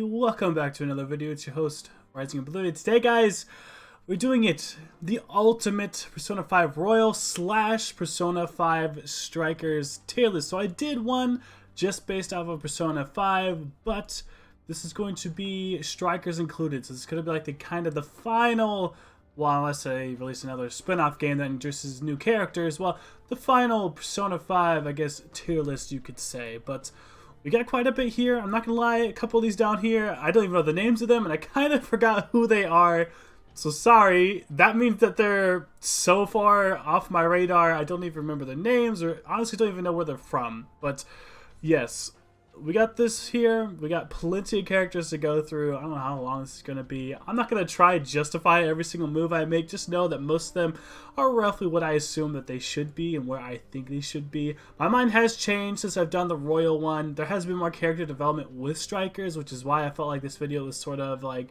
Welcome back to another video. It's your host, Rising Blue. Today, guys, we're doing it. The ultimate Persona 5 Royal / Persona 5 Strikers tier list. So I did one just based off of Persona 5, but this is going to be Strikers included. So it's going to be like the final, well, unless they release another spin-off game that introduces new characters, well, the final Persona 5, I guess, tier list you could say. But we got quite a bit here. I'm not gonna lie, a couple of these down here, I don't even know the names of them, and I kind of forgot who they are. So sorry, that means that they're so far off my radar, I don't even remember their names, or honestly don't even know where they're from. But yes, we got this here. We got plenty of characters to go through. I don't know how long this is going to be. I'm not going to try to justify every single move I make. Just know that most of them are roughly what I assume that they should be and where I think they should be. My mind has changed since I've done the Royal one. There has been more character development with Strikers, which is why I felt like this video was sort of like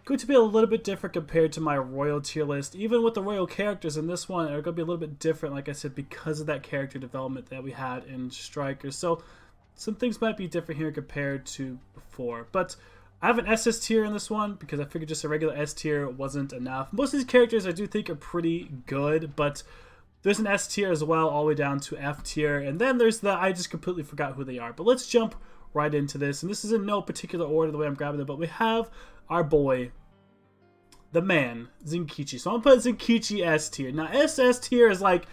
going to be a little bit different compared to my Royal tier list. Even with the Royal characters in this one, they're going to be a little bit different, like I said, because of that character development that we had in Strikers. So some things might be different here compared to before. But I have an SS tier in this one because I figured just a regular S tier wasn't enough. Most of these characters I do think are pretty good, but there's an S tier as well all the way down to F tier. And then there's the I just completely forgot who they are. But let's jump right into this. And this is in no particular order the way I'm grabbing them, but we have our boy, the man, Zenkichi. So I'm going to put Zenkichi S tier. Now SS tier is like,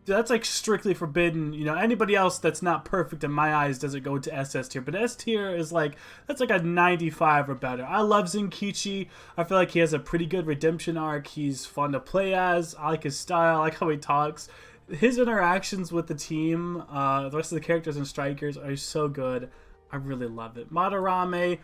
that's like strictly forbidden. You know, anybody else that's not perfect in my eyes doesn't go to SS tier. But S tier is like, that's like a 95 or better. I love Zenkichi. I feel like he has a pretty good redemption arc. He's fun to play as. I like his style. I like how he talks. His interactions with the team, the rest of the characters and Strikers are so good. I really love it. Madarame,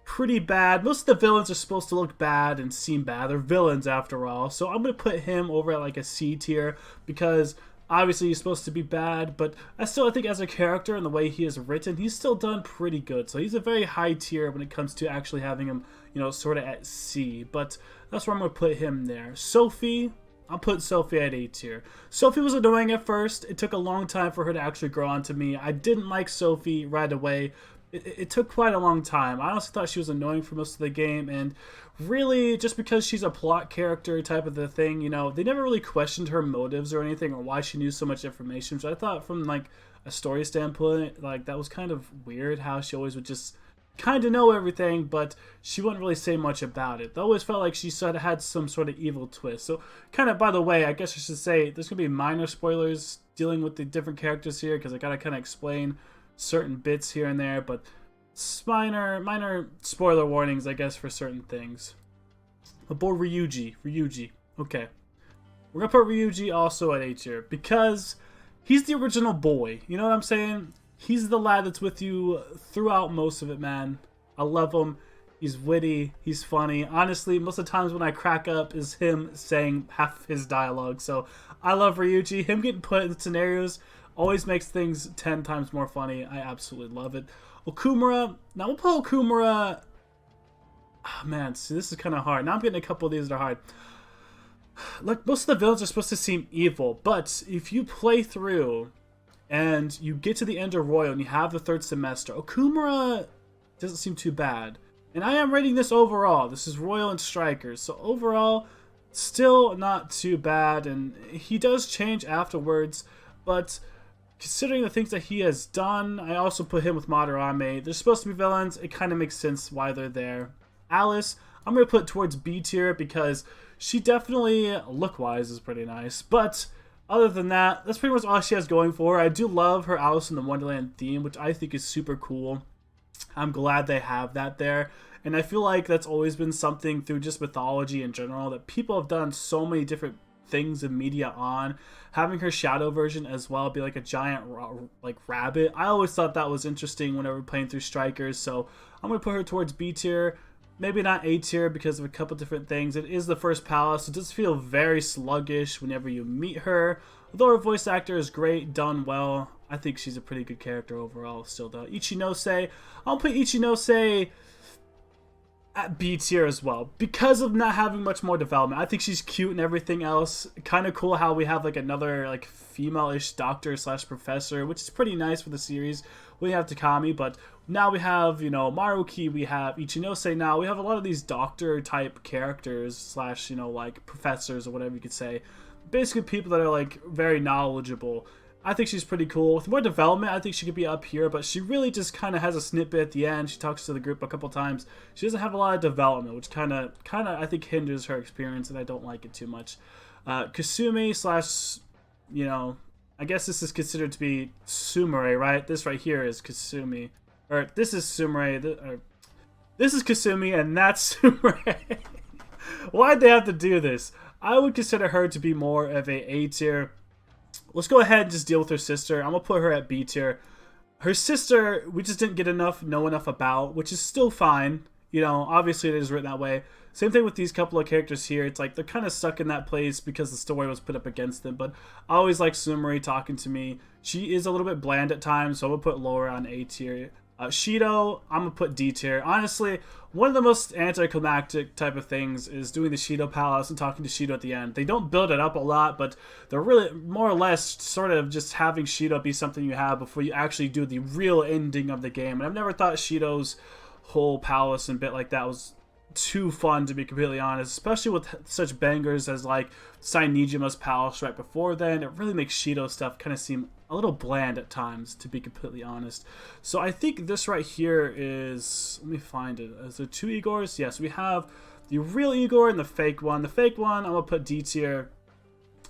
pretty bad. Most of the villains are supposed to look bad and seem bad. They're villains after all. So I'm going to put him over at like a C tier because obviously he's supposed to be bad, but I think as a character and the way he is written, he's still done pretty good. So he's a very high tier when it comes to actually having him, you know, sort of at C. But that's where I'm going to put him there. Sophie, I'll put Sophie at A tier. Sophie was annoying at first. It took a long time for her to actually grow onto me. I didn't like Sophie right away. It took quite a long time. I honestly thought she was annoying for most of the game, and really, just because she's a plot character type of the thing, you know, they never really questioned her motives or anything, or why she knew so much information, so I thought from, like, a story standpoint, like, that was kind of weird how she always would just kind of know everything, but she wouldn't really say much about it. It always felt like she sort of had some sort of evil twist. So, kind of, by the way, I guess I should say, there's going to be minor spoilers dealing with the different characters here, because I got to kind of explain certain bits here and there, but minor spoiler warnings, I guess, for certain things. But boy, Ryuji. Okay. We're gonna put Ryuji also at A tier because he's the original boy. You know what I'm saying? He's the lad that's with you throughout most of it, man. I love him. He's witty. He's funny. Honestly, most of the times when I crack up is him saying half of his dialogue. So I love Ryuji. Him getting put in scenarios always makes things 10 times more funny. I absolutely love it. Kumara. Now we'll put Kumara. Oh, man, see, this is kind of hard. Now I'm getting a couple of these that are hard. Like, most of the villains are supposed to seem evil, but if you play through and you get to the end of Royal and you have the third semester, Kumara doesn't seem too bad. And I am rating this overall. This is Royal and Strikers. So overall, still not too bad. And he does change afterwards, but considering the things that he has done, I also put him with Madarame. They're supposed to be villains. It kind of makes sense why they're there. Alice, I'm going to put towards B tier because she definitely, look-wise, is pretty nice. But other than that, that's pretty much all she has going for her. I do love her Alice in the Wonderland theme, which I think is super cool. I'm glad they have that there. And I feel like that's always been something through just mythology in general that people have done so many different things in media on. Having her shadow version as well be like a giant like rabbit, I always thought that was interesting whenever playing through Strikers. So I'm going to put her towards B tier, maybe not A tier because of a couple different things. It is the first palace. It does feel very sluggish whenever you meet her, although her voice actor is great, done well. I think she's a pretty good character overall still though. Ichinose, I'll put Ichinose at B tier as well because of not having much more development. I think she's cute and everything else. Kind of cool how we have like another like female-ish doctor slash professor, which is pretty nice for the series. We have Takami, but Now we have, you know, Marauki, we have Ichinose now. We have a lot of these doctor type characters slash, you know, like professors or whatever you could say. Basically people that are like very knowledgeable. I think she's pretty cool. With more development, I think she could be up here, but she really just kind of has a snippet at the end. She talks to the group a couple times. She doesn't have a lot of development, which kind of I think hinders her experience, and I don't like it too much. Kasumi slash, you know, I guess this is considered to be Sumire, right? This right here is Kasumi. Or this is Sumire. This is Kasumi, and that's Sumire. Why'd they have to do this? I would consider her to be more of a tier. Let's go ahead and just deal with her sister. I'm going to put her at B tier. Her sister, we just didn't know enough about, which is still fine. You know, obviously it is written that way. Same thing with these couple of characters here. It's like they're kind of stuck in that place because the story was put up against them. But I always like Sumire talking to me. She is a little bit bland at times, so I'm going to put Laura on A tier. Shido, I'm going to put D tier. Honestly, one of the most anticlimactic type of things is doing the Shido Palace and talking to Shido at the end. They don't build it up a lot, but they're really more or less sort of just having Shido be something you have before you actually do the real ending of the game. And I've never thought Shido's whole palace and bit like that was too fun, to be completely honest, especially with such bangers as like Sainijima's palace right before then. It really makes Shido stuff kind of seem a little bland at times, to be completely honest. So I think this right here is, let me find it. Is there two Igors? Yes, we have the real Igor and the fake one. The fake one, I'm gonna put D tier.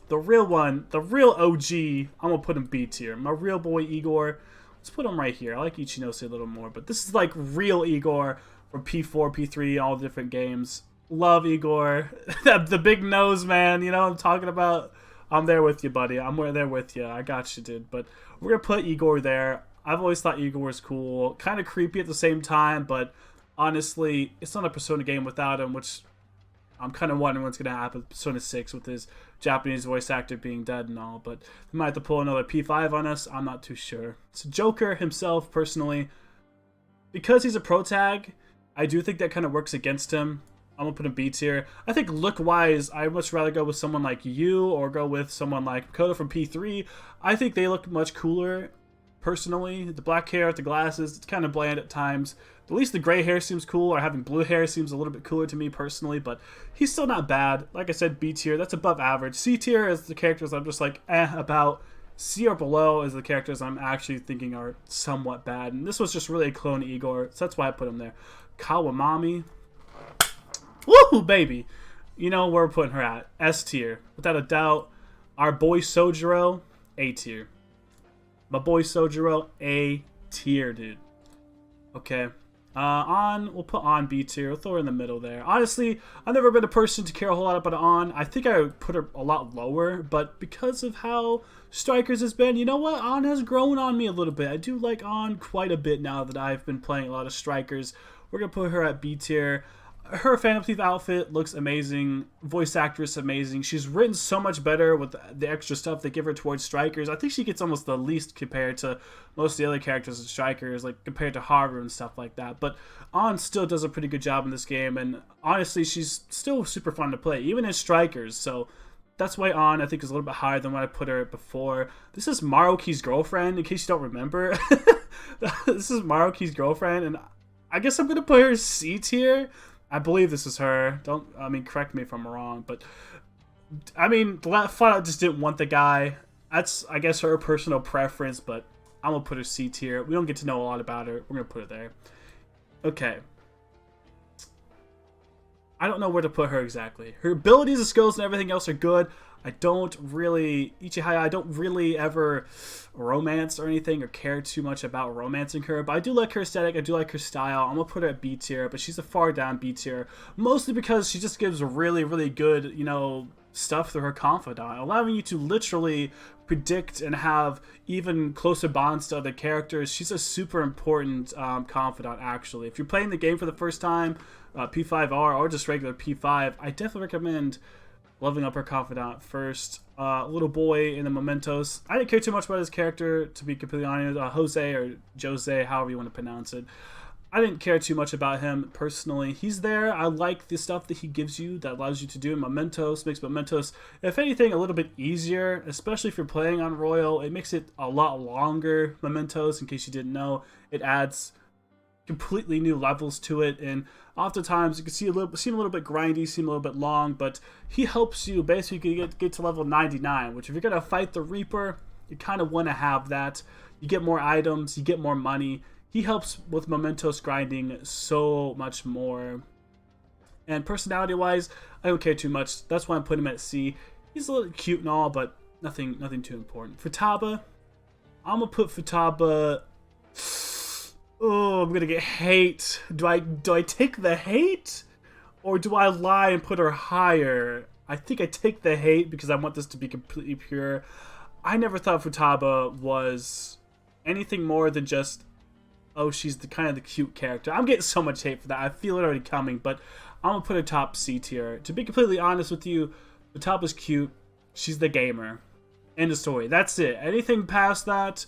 The real one, the real OG, I'm gonna put him B tier. My real boy Igor, let's put him right here. I like Ichinose a little more, but this is like real Igor from P4, P3, all different games. Love Igor. The big nose, man. You know what I'm talking about? I'm there with you, buddy. I'm there with you. I got you, dude. But we're going to put Igor there. I've always thought Igor was cool. Kind of creepy at the same time, but honestly, it's not a Persona game without him, which I'm kind of wondering what's going to happen with Persona 6 with his Japanese voice actor being dead and all. But they might have to pull another P5 on us. I'm not too sure. So Joker himself, personally, because he's a pro tag, I do think that kind of works against him. I'm going to put him B tier. I think look-wise, I'd much rather go with someone like you or go with someone like Makoto from P3. I think they look much cooler, personally. The black hair with the glasses, it's kind of bland at times. At least the gray hair seems cool, or having blue hair seems a little bit cooler to me personally, but he's still not bad. Like I said, B tier, that's above average. C tier is the characters I'm just like, about. C or below is the characters I'm actually thinking are somewhat bad. And this was just really a clone Igor, so that's why I put him there. Kawamami. Woohoo, baby! You know where we're putting her at. S tier. Without a doubt. Our boy Sojiro, A tier. My boy Sojiro, A tier, dude. Okay. We'll put on B tier. We'll throw her in the middle there. Honestly, I've never been a person to care a whole lot about on. I think I would put her a lot lower, but because of how Strikers has been, you know what? On has grown on me a little bit. I do like on quite a bit now that I've been playing a lot of Strikers. We're going to put her at B tier. Her Phantom Thief outfit looks amazing. Voice actress amazing. She's written so much better with the extra stuff they give her towards Strikers. I think she gets almost the least compared to most of the other characters in Strikers, like compared to Haru and stuff like that. But On still does a pretty good job in this game, and honestly, she's still super fun to play, even in Strikers. So that's why On, I think, is a little bit higher than what I put her before. This is Marauki's girlfriend, in case you don't remember. This is Marauki's girlfriend, and I guess I'm going to put her C tier. I believe this is her. Correct me if I'm wrong, but flat out just didn't want the guy. That's, I guess, her personal preference, but I'm gonna put her C tier. We don't get to know a lot about her. We're gonna put her there. Okay. I don't know where to put her exactly. Her abilities and skills and everything else are good. I don't really ever romance or anything or care too much about romancing her, but I do like her aesthetic, I do like her style. I'm gonna put her at B tier, but she's a far down B tier, mostly because she just gives really, really good, stuff through her confidant, allowing you to literally predict and have even closer bonds to other characters. She's a super important confidant, actually. If you're playing the game for the first time, P5R or just regular P5, I definitely recommend leveling up her confidant first. Little boy in the Mementos. I didn't care too much about his character, to be completely honest. Jose or Jose, however you want to pronounce it. I didn't care too much about him personally. He's there. I like the stuff that he gives you that allows you to do in Mementos. Makes Mementos, if anything, a little bit easier, especially if you're playing on Royal. It makes it a lot longer, Mementos, in case you didn't know. It adds completely new levels to it, and oftentimes you can seem a little bit grindy, seem a little bit long, but he helps you basically get to level 99, which if you're gonna fight the Reaper, you kind of want to have that. You get more items, you get more money. He helps with mementos grinding so much more. And personality wise, I don't care too much. That's why I'm putting him at C. He's a little cute and all, but nothing too important. Futaba, I'm gonna put Futaba. Oh, I'm gonna get hate. Do I take the hate, or do I lie and put her higher? I think I take the hate because I want this to be completely pure. I never thought Futaba was anything more than just, oh, she's the kind of the cute character. I'm getting so much hate for that. I feel it already coming, but I'm gonna put her top C tier. To be completely honest with you, Futaba's cute. She's the gamer. End of story. That's it. Anything past that,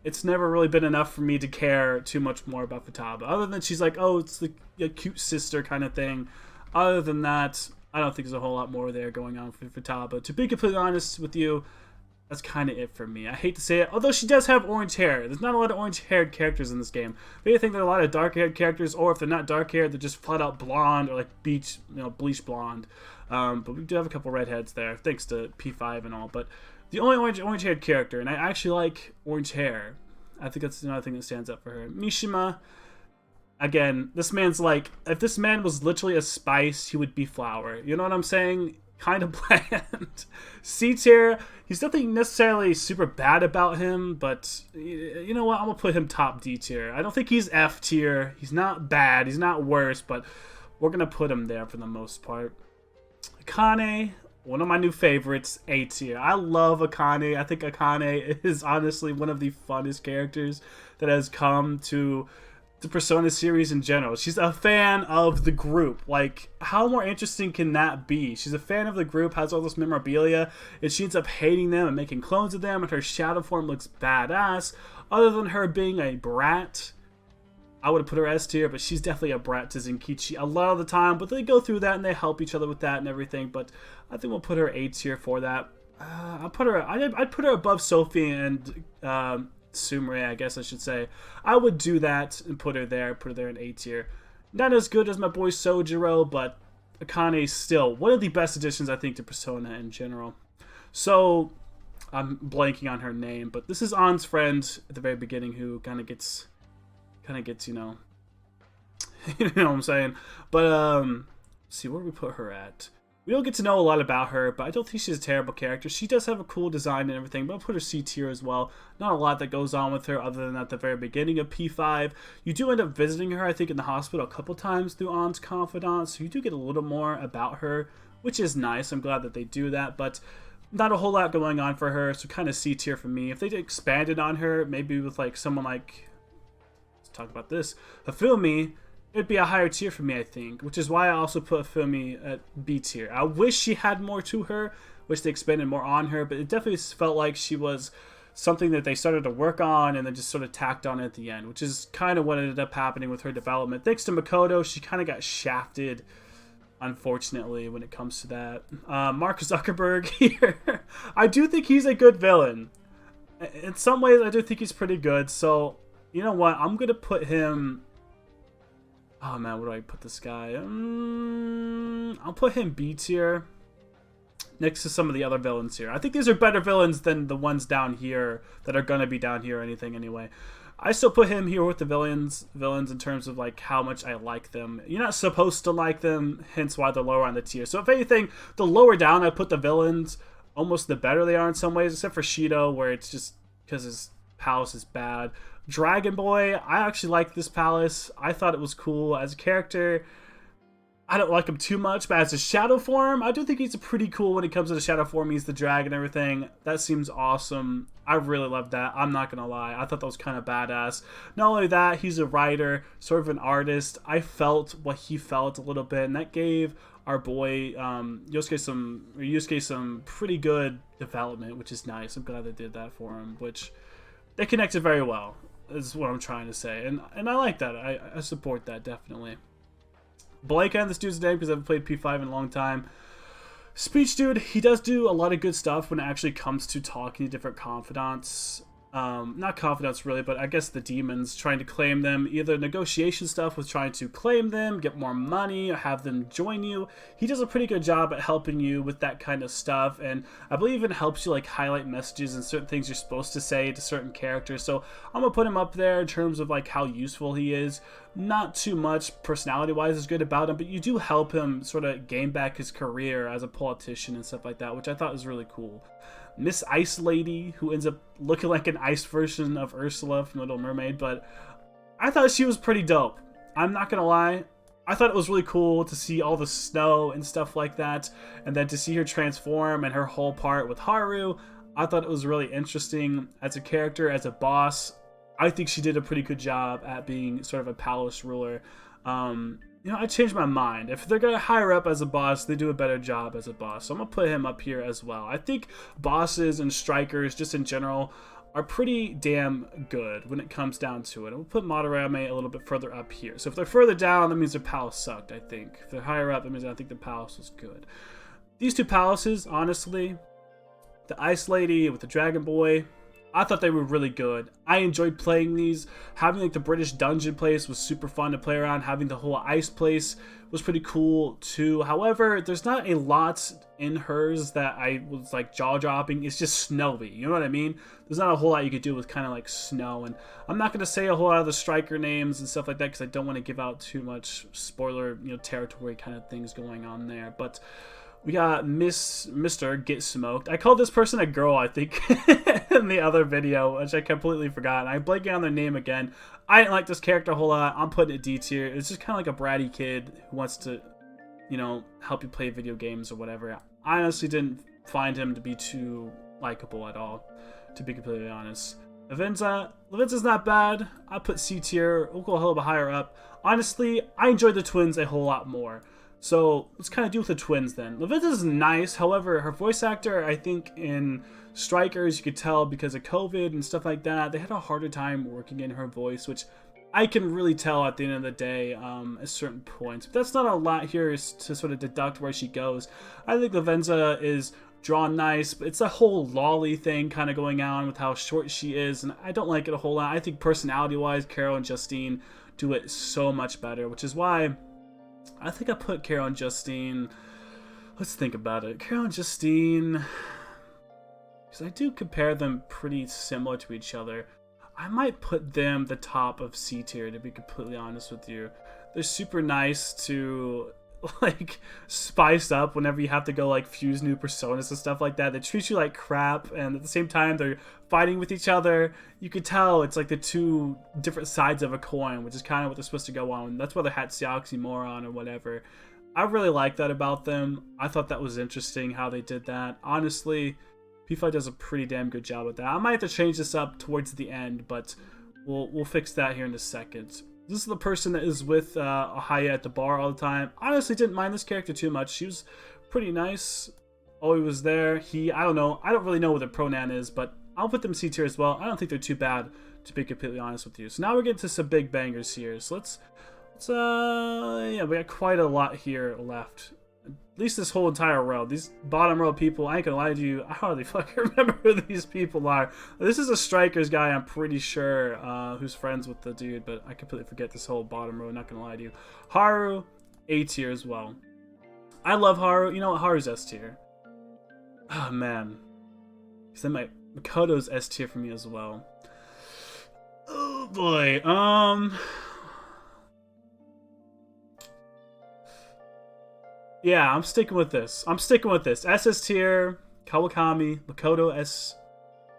it's never really been enough for me to care too much more about Futaba. Other than she's like, oh, it's the cute sister kind of thing. Other than that, I don't think there's a whole lot more there going on for Futaba. To be completely honest with you, that's kind of it for me. I hate to say it, although she does have orange hair. There's not a lot of orange-haired characters in this game. Maybe I think there are a lot of dark-haired characters, or if they're not dark-haired, they're just flat-out blonde or like bleach blonde. But we do have a couple redheads there, thanks to P5 and all. But the only orange-haired character, and I actually like orange hair. I think that's another thing that stands up for her. Mishima, again, this man's like, if this man was literally a spice, he would be flour. You know what I'm saying? Kind of bland. C tier, he's nothing necessarily super bad about him, but you know what? I'm gonna put him top D tier. I don't think he's F tier. He's not bad. He's not worse, but we're gonna put him there for the most part. Akane, one of my new favorites, A tier. I love Akane. I think Akane is honestly one of the funnest characters that has come to the Persona series in general. She's a fan of the group. Like, how more interesting can that be? She's a fan of the group, has all this memorabilia, and she ends up hating them and making clones of them, and her shadow form looks badass. Other than her being a brat, I would have put her S tier, but she's definitely a brat to Zenkichi a lot of the time, but they go through that and they help each other with that and everything. But I think we'll put her A tier for that. I'd put her above Sophie and Sumire, I guess I should say. I would do that and put her there in A tier. Not as good as my boy Sojiro, but Akane is still one of the best additions, I think, to Persona in general. So I'm blanking on her name, but this is An's friend at the very beginning who kind of gets, you know, you know what I'm saying. But let's see, where do we put her at? We don't get to know a lot about her, but I don't think she's a terrible character. She does have a cool design and everything, but I'll put her C tier as well. Not a lot that goes on with her other than at the very beginning of P5. You do end up visiting her, I think, in the hospital a couple times through An's confidant, so you do get a little more about her, which is nice. I'm glad that they do that, but not a whole lot going on for her, so kind of C tier for me. If they expanded on her, maybe with like someone like, let's talk about this, Hifumi, it'd be a higher tier for me, I think, which is why I also put Hifumi at B tier. I wish she had more to her, wish they expanded more on her, but it definitely felt like she was something that they started to work on and then just sort of tacked on at the end, which is kind of what ended up happening with her development. Thanks to Makoto, she kind of got shafted, unfortunately, when it comes to that. Mark Zuckerberg here. I do think he's a good villain. In some ways, I do think he's pretty good, so you know what? I'm going to put him... Oh man, where do I put this guy? I'll put him B tier next to some of the other villains here. I think these are better villains than the ones down here that are gonna be down here or anything anyway. I still put him here with the villains in terms of like how much I like them. You're not supposed to like them, hence why they're lower on the tier. So if anything, the lower down I put the villains, almost the better they are in some ways, except for Shido, where it's just because his palace is bad. Dragon Boy, I actually like this palace. I thought it was cool as a character. I don't like him too much, but as a shadow form, I do think he's pretty cool when it comes to the shadow form. He's the dragon and everything. That seems awesome. I really love that. I'm not gonna lie. I thought that was kind of badass. Not only that, he's a writer, sort of an artist. I felt what he felt a little bit, and that gave our boy Yusuke some pretty good development, which is nice. I'm glad they did that for him, which they connected very well, is what I'm trying to say. And I like that. I support that, definitely. Blake on this dude's name because I haven't played P5 in a long time. Speech dude, he does do a lot of good stuff when it actually comes to talking to different confidants. not confidants really, but I guess the demons trying to claim them, either negotiation stuff with trying to claim them, get more money, or have them join you. He does a pretty good job at helping you with that kind of stuff, and I believe even helps you like highlight messages and certain things you're supposed to say to certain characters. So I'm gonna put him up there in terms of like how useful he is. Not too much personality wise is good about him, but you do help him sort of gain back his career as a politician and stuff like that, which I thought was really cool. Miss Ice Lady, who ends up looking like an ice version of Ursula from Little Mermaid, but I thought she was pretty dope. I'm not gonna lie. I thought it was really cool to see all the snow and stuff like that, and then to see her transform and her whole part with Haru. I thought it was really interesting as a character, as a boss. I think she did a pretty good job at being sort of a palace ruler. You know, I changed my mind. If they're going to hire up as a boss, they do a better job as a boss. So I'm going to put him up here as well. I think bosses and strikers, just in general, are pretty damn good when it comes down to it. We'll put Madarame a little bit further up here. So if they're further down, that means their palace sucked, I think. If they're higher up, that means I think the palace was good. These two palaces, honestly, the Ice Lady with the Dragon Boy, I thought they were really good. I enjoyed playing these. Having like the British dungeon place was super fun to play around. Having the whole ice place was pretty cool too. However, there's not a lot in hers that I was like jaw-dropping. It's just snowy, you know what I mean? There's not a whole lot you could do with kind of like snow. And I'm not going to say a whole lot of the striker names and stuff like that because I don't want to give out too much spoiler, you know, territory kind of things going on there. But we got Mr. Get Smoked. I called this person a girl, I think, in the other video, which I completely forgot. And I blanking on their name again. I didn't like this character a whole lot. I'm putting it D tier. It's just kind of like a bratty kid who wants to, you know, help you play video games or whatever. I honestly didn't find him to be too likable at all, to be completely honest. Lavenza's not bad. I put C tier. We'll go a little bit higher up. Honestly, I enjoyed the twins a whole lot more. So let's kind of do with the twins then. Lavenza's nice, however, her voice actor, I think in Strikers, you could tell because of COVID and stuff like that, they had a harder time working in her voice, which I can really tell at the end of the day at certain points. But that's not a lot here to sort of deduct where she goes. I think Lavenza is drawn nice, but it's a whole lolly thing kind of going on with how short she is, and I don't like it a whole lot. I think personality-wise, Carol and Justine do it so much better, which is why I think I put Carol and Justine. Let's think about it. Carol and Justine, because I do compare them pretty similar to each other. I might put them the top of C tier, to be completely honest with you. They're super nice to like spice up whenever you have to go like fuse new personas and stuff like that. They treat you like crap, and at the same time they're fighting with each other. You could tell it's like the two different sides of a coin, which is kind of what they're supposed to go on. That's why they're Hatsuyaki-moron or whatever. I really like that about them. I thought that was interesting how they did that. Honestly, P5 does a pretty damn good job with that. I might have to change this up towards the end, but we'll fix that here in a second. This is the person that is with Ohaya at the bar all the time. Honestly, didn't mind this character too much. She was pretty nice. Oh, he was there. I don't know. I don't really know what the pronoun is, but I'll put them C tier as well. I don't think they're too bad, to be completely honest with you. So now we're getting to some big bangers here. So yeah, we got quite a lot here left. At least this whole entire row. These bottom row people, I ain't gonna lie to you, I hardly fucking remember who these people are. This is a Strikers guy, I'm pretty sure, who's friends with the dude, but I completely forget this whole bottom row, not gonna lie to you. Haru, A tier as well. I love Haru. You know what? Haru's S tier. Oh, man. Because then Makoto's S tier for me as well. Oh, boy. Yeah, I'm sticking with this. SS tier, Kawakami, Makoto S.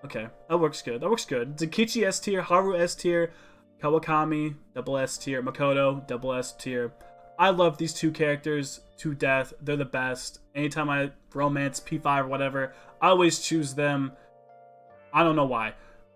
Okay, that works good. Zakichi S tier, Haru S tier, Kawakami, double S tier, Makoto, double S tier. I love these two characters to death. They're the best. Anytime I romance P5 or whatever, I always choose them. I don't know why.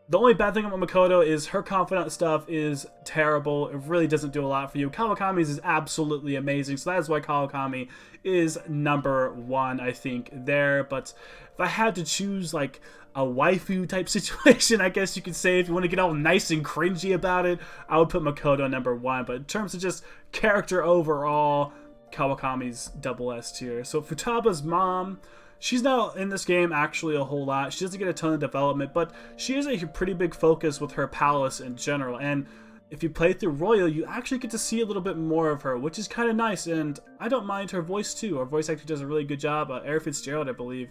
The only bad thing about Makoto is her confidant stuff is terrible. It really doesn't do a lot for you. Kawakami's is absolutely amazing, so that is why Kawakami is number one, I think, there. But if I had to choose, like, a waifu type situation, I guess you could say, if you want to get all nice and cringy about it, I would put Makoto number one. But in terms of just character overall, Kawakami's double S tier. So Futaba's mom, She's not in this game actually a whole lot. She doesn't get a ton of development, but she is a pretty big focus with her palace in general. And if you play through Royal, you actually get to see a little bit more of her, which is kind of nice. And I don't mind her voice too. Her voice actually does a really good job. Eric Fitzgerald, I believe,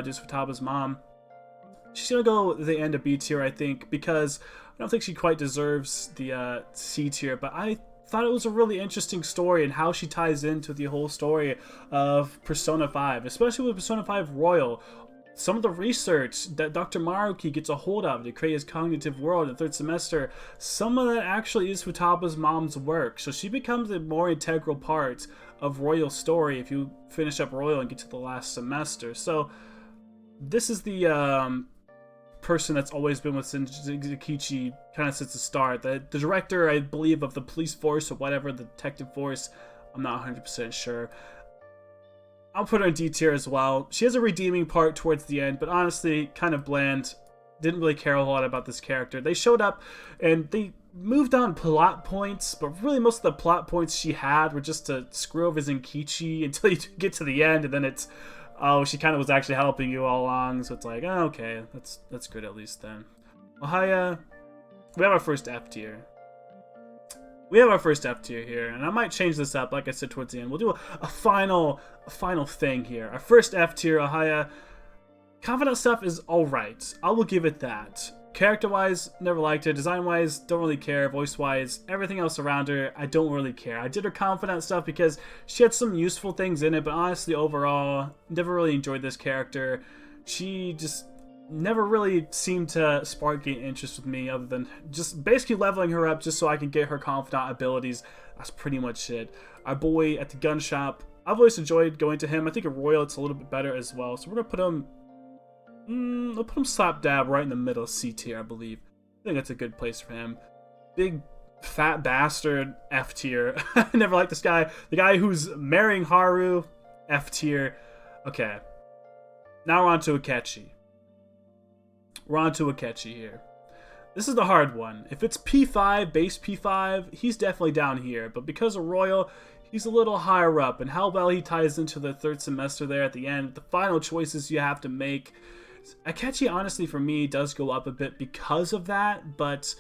just Futaba's mom. She's gonna go the end of B tier, I think, because I don't think she quite deserves the C tier. But I thought it was a really interesting story and how she ties into the whole story of Persona 5, especially with Persona 5 Royal. Some of the research that Dr. Marauki gets a hold of to create his cognitive world in the 3rd semester, some of that actually is Futaba's mom's work. So she becomes a more integral part of Royal's story if you finish up Royal and get to the last semester. So this is the person that's always been with Senkichi kind of since the start. The director, I believe, of the police force or whatever, the detective force, I'm not 100% sure. I'll put her in D tier as well. She has a redeeming part towards the end, but honestly, kind of bland. Didn't really care a whole lot about this character. They showed up and they moved on plot points, but really most of the plot points she had were just to screw over Zenkichi until you get to the end, and then it's, oh, she kind of was actually helping you all along, so it's like, oh, okay, that's good at least then. Ohaya, we have our first F tier. We have our first F tier here, and I might change this up, like I said, towards the end. We'll do a final thing here. Our first F tier, Ohaya. Confident stuff is alright. I will give it that. Character-wise, never liked her. Design-wise, don't really care. Voice-wise, everything else around her, I don't really care. I did her confident stuff because she had some useful things in it, but honestly, overall, never really enjoyed this character. She just never really seemed to spark any interest with me other than just basically leveling her up just so I can get her confidant abilities. That's pretty much it. Our boy at the gun shop, I've always enjoyed going to him. I think at Royal it's a little bit better as well. So we're going to put him, I'll put him slap dab right in the middle, C tier, I believe. I think that's a good place for him. Big fat bastard, F tier. I never liked this guy. The guy who's marrying Haru, F tier. Okay. Now we're on to Akechi. We're on to Akechi here. This is the hard one. If it's P5, base P5, he's definitely down here. But because of Royal, he's a little higher up. And how well he ties into the 3rd semester there at the end, the final choices you have to make. Akechi, honestly, for me, does go up a bit because of that. But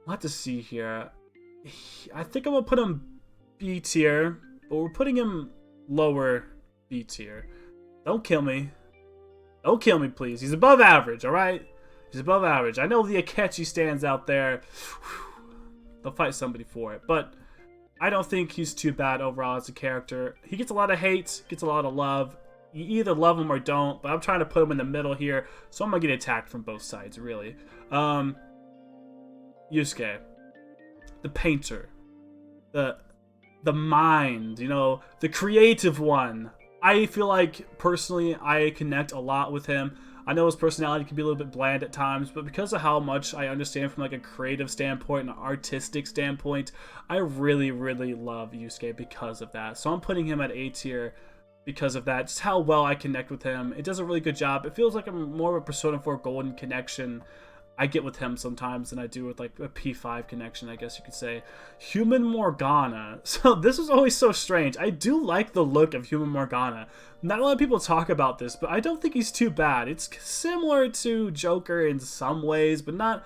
we'll have to see here. I think I'm going to put him B tier. But we're putting him lower B tier. Don't kill me. Don't kill me, please. He's above average, alright? He's above average. I know the Akechi stands out there. They'll fight somebody for it. But I don't think he's too bad overall as a character. He gets a lot of hate, gets a lot of love. You either love him or don't, but I'm trying to put him in the middle here, so I'm going to get attacked from both sides, really. Yusuke. The painter. The mind, you know, the creative one. I feel like, personally, I connect a lot with him. I know his personality can be a little bit bland at times, but because of how much I understand from like a creative standpoint and an artistic standpoint, I really, really love Yusuke because of that. So I'm putting him at A tier because of that. Just how well I connect with him. It does a really good job. It feels like I'm more of a Persona 4 Golden connection I get with him sometimes than I do with like a P5 connection, I guess you could say. Human Morgana. So this is always so strange. I do like the look of Human Morgana. Not a lot of people talk about this, but I don't think he's too bad. It's similar to Joker in some ways, but not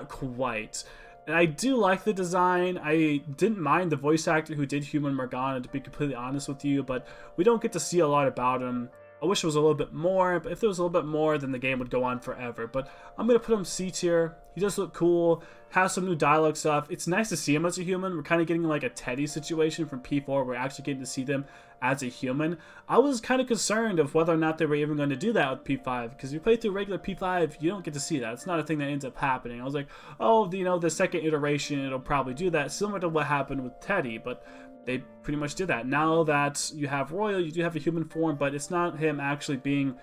quite. And I do like the design. I didn't mind the voice actor who did Human Morgana, to be completely honest with you, but we don't get to see a lot about him. I wish it was a little bit more, but if there was a little bit more, then the game would go on forever. But I'm going to put him C tier. He does look cool, has some new dialogue stuff. It's nice to see him as a human. We're kind of getting like a Teddy situation from P4. We're actually getting to see them as a human. I was kind of concerned of whether or not they were even going to do that with P5, because if you play through regular P5, you don't get to see that. It's not a thing that ends up happening. I was like, oh, you know, the second iteration, it'll probably do that, similar to what happened with Teddy, but they pretty much did that. Now that you have Royal, you do have a human form, but it's not him actually being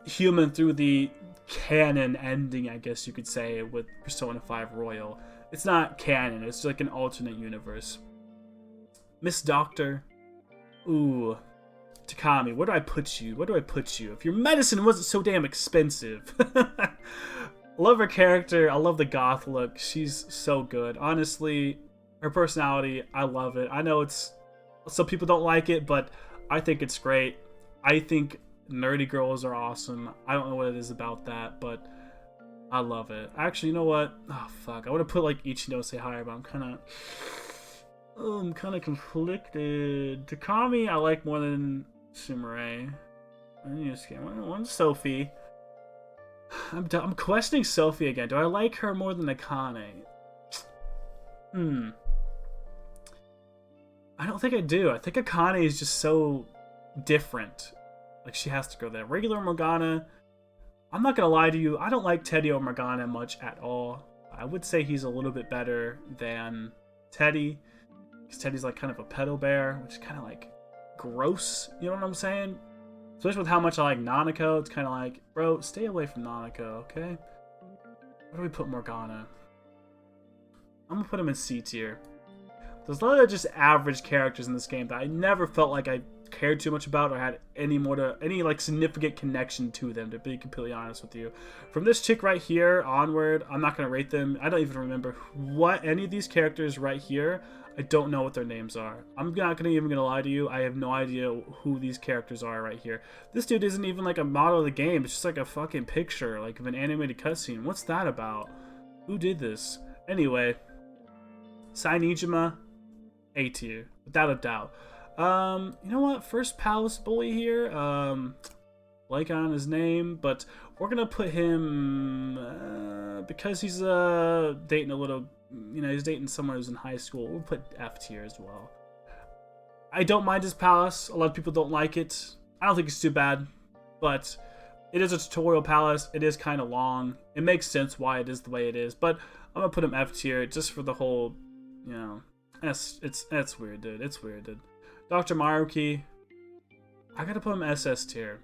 human through the canon ending, I guess you could say, with Persona 5 Royal. It's not canon, it's like an alternate universe. Miss Doctor. Ooh. Takami, where do I put you? Where do I put you? If your medicine wasn't so damn expensive. Love her character. I love the goth look. She's so good. Honestly, her personality, I love it. I know it's some people don't like it, but I think it's great. I think Nerdy girls are awesome. I don't know what it is about that, but I love it. Actually, you know what? Oh fuck! I would have put like Ichino say hi, but I'm kind of conflicted. Takami I like more than Sumire. One's Sophie. I'm questioning Sophie again. Do I like her more than Akane? I don't think I do. I think Akane is just so different. Like, she has to go there. Regular Morgana, I'm not gonna lie to you, I don't like Teddy or Morgana much at all. I would say he's a little bit better than Teddy, because Teddy's like kind of a pedo bear, which is kind of like gross, you know what I'm saying? Especially with how much I like Nanako, it's kind of like, bro, stay away from Nanako, okay? Where do we put Morgana? I'm gonna put him in C tier. There's a lot of just average characters in this game that I never felt like I cared too much about or had any like significant connection to them, to be completely honest with you. From this chick right here onward, I'm not gonna rate them. I don't even remember what any of these characters right here. I don't know what their names are. I'm not even gonna lie to you. I have no idea who these characters are right here. This dude isn't even like a model of the game. It's just like a fucking picture, like of an animated cutscene. What's that about? Who did this? Anyway, Sainijima, A tier, without a doubt. You know what? First Palace Bully here. Blank on his name, but we're gonna put him because he's dating a little. You know, he's dating someone who's in high school. We'll put F tier as well. I don't mind his palace. A lot of people don't like it. I don't think it's too bad, but it is a tutorial palace. It is kind of long. It makes sense why it is the way it is, but I'm gonna put him F tier just for the whole, you know, it's weird, dude. It's weird, dude. Dr. Marauki, I gotta put him SS tier.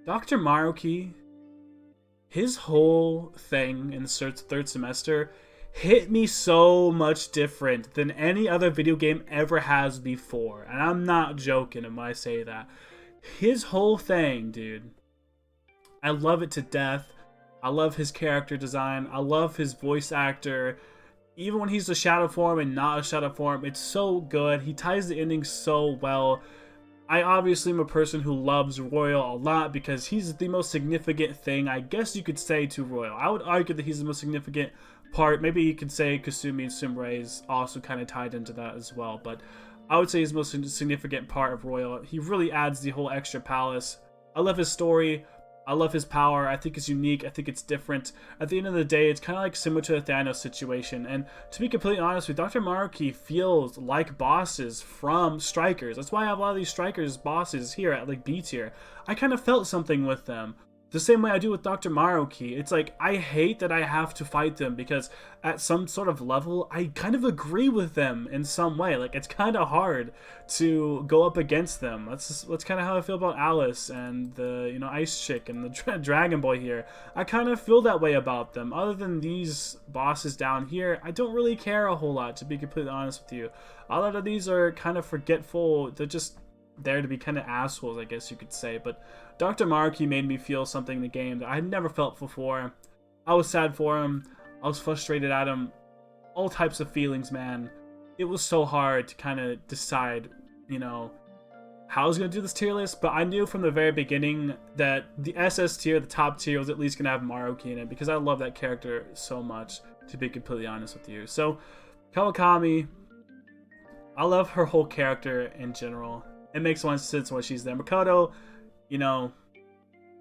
Dr. Marauki, his whole thing in the third semester hit me so much different than any other video game ever has before. And I'm not joking when I say that. His whole thing, dude, I love it to death. I love his character design. I love his voice actor. Even when he's a shadow form and not a shadow form, it's so good. He ties the ending so well. I obviously am a person who loves Royal a lot because he's the most significant thing, I guess you could say, to Royal. I would argue that he's the most significant part. Maybe you could say Kasumi and Sumire is also kind of tied into that as well. But I would say he's the most significant part of Royal. He really adds the whole extra palace. I love his story. I love his power. I think it's unique. I think it's different. At the end of the day, it's kind of like similar to the Thanos situation. And to be completely honest with you, Dr. Marauki feels like bosses from Strikers. That's why I have a lot of these Strikers bosses here at like B tier. I kind of felt something with them. The same way I do with Dr. Marauki. It's like, I hate that I have to fight them because at some sort of level, I kind of agree with them in some way. Like, it's kind of hard to go up against them. That's kind of how I feel about Alice and the, you know, Ice Chick and the Dragon Boy here. I kind of feel that way about them. Other than these bosses down here, I don't really care a whole lot, to be completely honest with you. A lot of these are kind of forgetful. They're just there to be kind of assholes, I guess you could say. But Dr. Marauki made me feel something in the game that I had never felt before. I was sad for him. I was frustrated at him. All types of feelings, man. It was so hard to kind of decide, you know, how I was going to do this tier list. But I knew from the very beginning that the SS tier, the top tier, was at least going to have Marauki in it because I love that character so much, to be completely honest with you. So, Kawakami, I love her whole character in general. It makes one sense why she's there. Makoto, you know,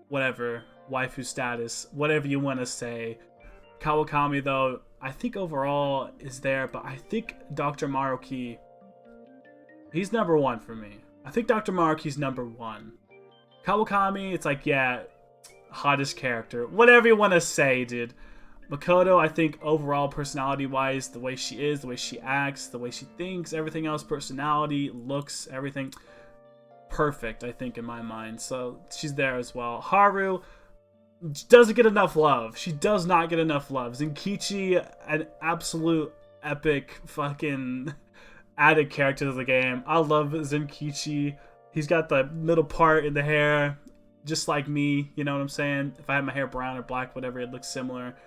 whatever, waifu status, whatever you want to say. Kawakami, though, I think overall is there, but I think Dr. Marauki, he's number one for me. I think Dr. Marauki's number one. Kawakami, it's like, yeah, hottest character. Whatever you want to say, dude. Makoto, I think overall personality-wise, the way she is, the way she acts, the way she thinks, everything else, personality, looks, everything, perfect, I think, in my mind. So she's there as well. Haru doesn't get enough love. She does not get enough love. Zenkichi, an absolute epic fucking added character to the game. I love Zenkichi. He's got the middle part in the hair, just like me, you know what I'm saying? If I had my hair brown or black, whatever, it looks similar.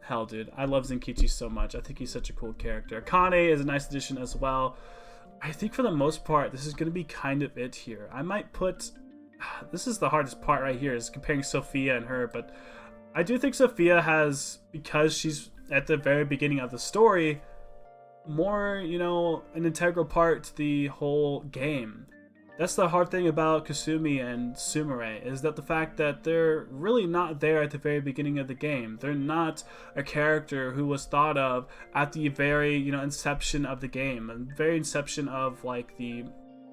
Hell, dude, I love Zenkichi so much. I think he's such a cool character. Akane is a nice addition as well. I think for the most part, this is going to be kind of it here. I might put this is the hardest part right here, is comparing Sophia and her, but I do think Sophia has, because she's at the very beginning of the story, more, you know, an integral part to the whole game. That's the hard thing about Kasumi and Sumire, is that the fact that they're really not there at the very beginning of the game. They're not a character who was thought of at the very, you know, inception of the game, and very inception of like the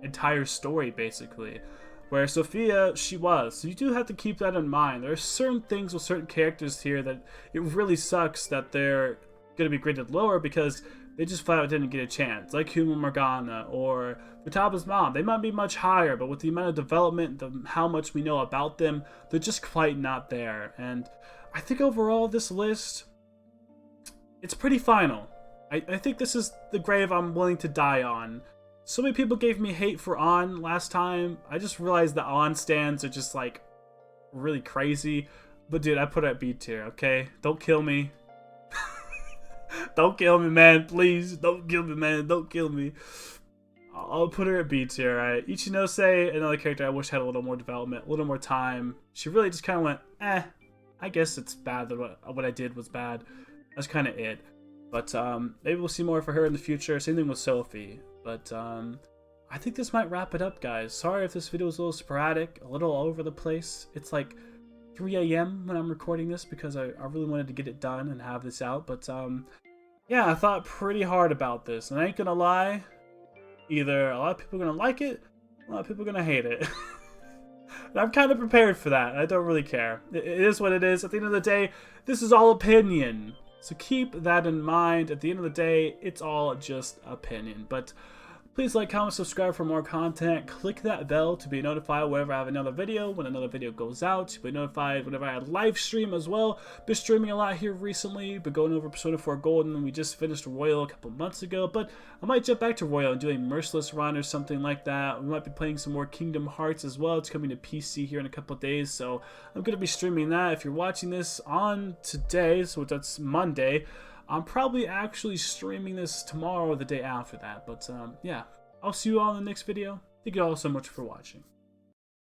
entire story basically. Where Sophia, she was. So you do have to keep that in mind. There are certain things with certain characters here that it really sucks that they're going to be graded lower because they just flat out didn't get a chance. Like Morgana or Futaba's mom. They might be much higher, but with the amount of development, how much we know about them, they're just quite not there. And I think overall this list, it's pretty final. I think this is the grave I'm willing to die on. So many people gave me hate for On last time. I just realized the On stands are just like really crazy. But dude, I put it at B tier, okay? Don't kill me. Don't kill me, man. Please. Don't kill me, man. Don't kill me. I'll put her at B tier, right? Ichinose, another character I wish had a little more development, a little more time. She really just kind of went, I guess it's bad that what I did was bad. That's kind of it. But maybe we'll see more for her in the future. Same thing with Sophie. But I think this might wrap it up, guys. Sorry if this video was a little sporadic, a little all over the place. It's like 3 a.m. when I'm recording this because I really wanted to get it done and have this out. But yeah, I thought pretty hard about this. And I ain't gonna lie, either a lot of people are gonna like it, a lot of people are gonna hate it. And I'm kind of prepared for that. I don't really care. It is what it is. At the end of the day, this is all opinion. So keep that in mind. At the end of the day, it's all just opinion. But please like, comment, subscribe for more content. Click that bell to be notified whenever I have another video, when another video goes out. To be notified whenever I live stream as well. Been streaming a lot here recently. Been going over Persona 4 Golden. We just finished Royal a couple months ago. But I might jump back to Royal and do a Merciless run or something like that. We might be playing some more Kingdom Hearts as well. It's coming to PC here in a couple days. So I'm going to be streaming that. If you're watching this on today, so that's Monday, I'm probably actually streaming this tomorrow or the day after that. But yeah, I'll see you all in the next video. Thank you all so much for watching.